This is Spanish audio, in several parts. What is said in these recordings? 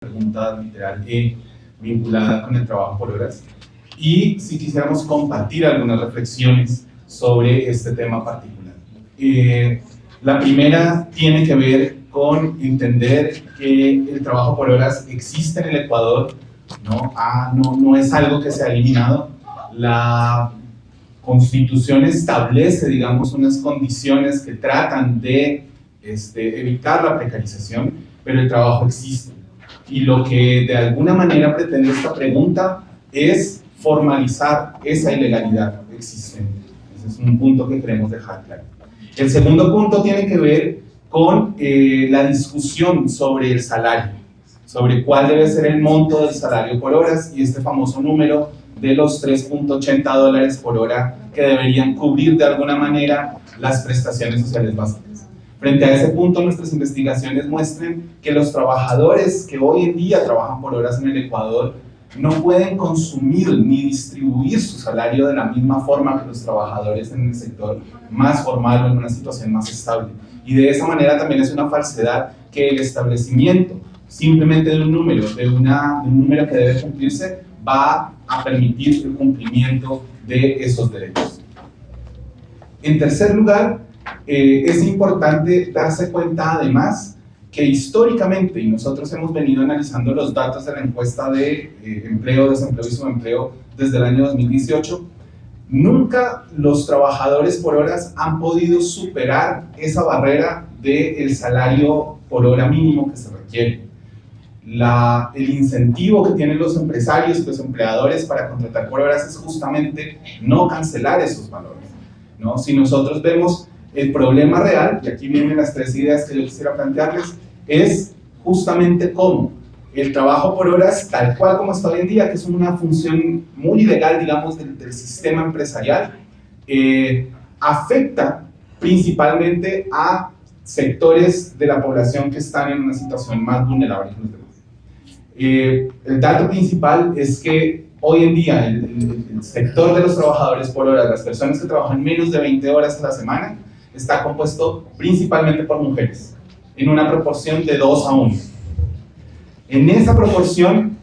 Pregunta literal vinculada con el trabajo por horas, y si quisiéramos compartir algunas reflexiones sobre este tema particular. La primera tiene que ver con entender que el trabajo por horas existe en el Ecuador, no es algo que se ha eliminado. La Constitución establece, digamos, unas condiciones que tratan de evitar la precarización, pero el trabajo existe. Y lo que de alguna manera pretende esta pregunta es formalizar esa ilegalidad existente. Ese es un punto que queremos dejar claro. El segundo punto tiene que ver con la discusión sobre el salario, sobre cuál debe ser el monto del salario por horas y este famoso número de los $3.80 por hora que deberían cubrir de alguna manera las prestaciones sociales básicas. Frente a ese punto, nuestras investigaciones muestran que los trabajadores que hoy en día trabajan por horas en el Ecuador no pueden consumir ni distribuir su salario de la misma forma que los trabajadores en el sector más formal o en una situación más estable. Y de esa manera también es una falsedad que el establecimiento simplemente de un número, de un número que debe cumplirse, va a permitir el cumplimiento de esos derechos. En tercer lugar, es importante darse cuenta además que históricamente, y nosotros hemos venido analizando los datos de la encuesta de empleo, desempleo y subempleo desde el año 2018, nunca los trabajadores por horas han podido superar esa barrera del salario por hora mínimo que se requiere. El incentivo que tienen los empresarios y los empleadores para contratar por horas es justamente no cancelar esos valores, ¿no? Si nosotros vemos el problema real, y aquí vienen las tres ideas que yo quisiera plantearles, es justamente cómo el trabajo por horas, tal cual como está hoy en día, que es una función muy ilegal, digamos, del sistema empresarial, afecta principalmente a sectores de la población que están en una situación más vulnerable que los demás. El dato principal es que hoy en día el sector de los trabajadores por horas, las personas que trabajan menos de 20 horas a la semana, está compuesto principalmente por mujeres, en una proporción de 2 a 1. En esa proporción,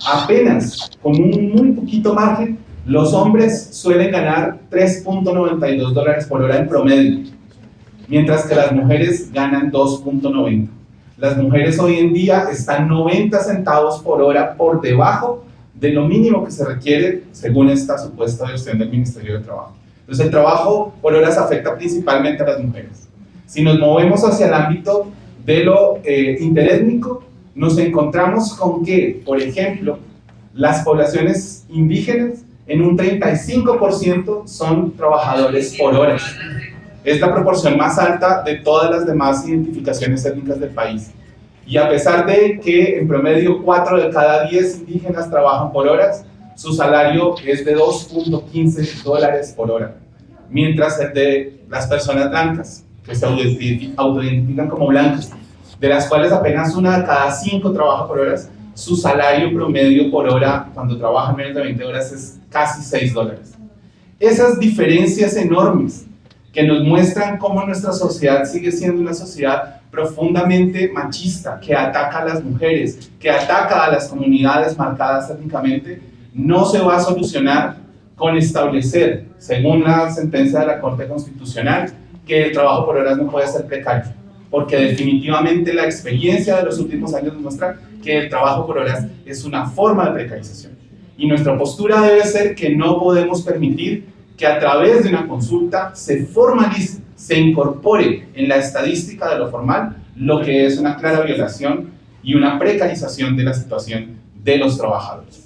apenas con un muy poquito margen, los hombres suelen ganar $3.92 por hora en promedio, mientras que las mujeres ganan 2.90. Las mujeres hoy en día están 90 centavos por hora por debajo de lo mínimo que se requiere según esta supuesta versión del Ministerio de Trabajo. Entonces el trabajo por horas afecta principalmente a las mujeres. Si nos movemos hacia el ámbito de lo interétnico, nos encontramos con que, por ejemplo, las poblaciones indígenas en un 35% son trabajadores por horas. Es la proporción más alta de todas las demás identificaciones étnicas del país. Y a pesar de que en promedio 4 de cada 10 indígenas trabajan por horas, su salario es de $2.15 por hora, mientras el de las personas blancas, que se autoidentifican como blancas, de las cuales apenas 1 de cada 5 trabaja por horas, su salario promedio por hora cuando trabajan menos de 20 horas es casi $6. Esas diferencias enormes que nos muestran cómo nuestra sociedad sigue siendo una sociedad profundamente machista, que ataca a las mujeres, que ataca a las comunidades marcadas étnicamente, no se va a solucionar con establecer, según la sentencia de la Corte Constitucional, que el trabajo por horas no puede ser precario, porque definitivamente la experiencia de los últimos años nos muestra que el trabajo por horas es una forma de precarización. Y nuestra postura debe ser que no podemos permitir que a través de una consulta se formalice, se incorpore en la estadística de lo formal lo que es una clara violación y una precarización de la situación de los trabajadores.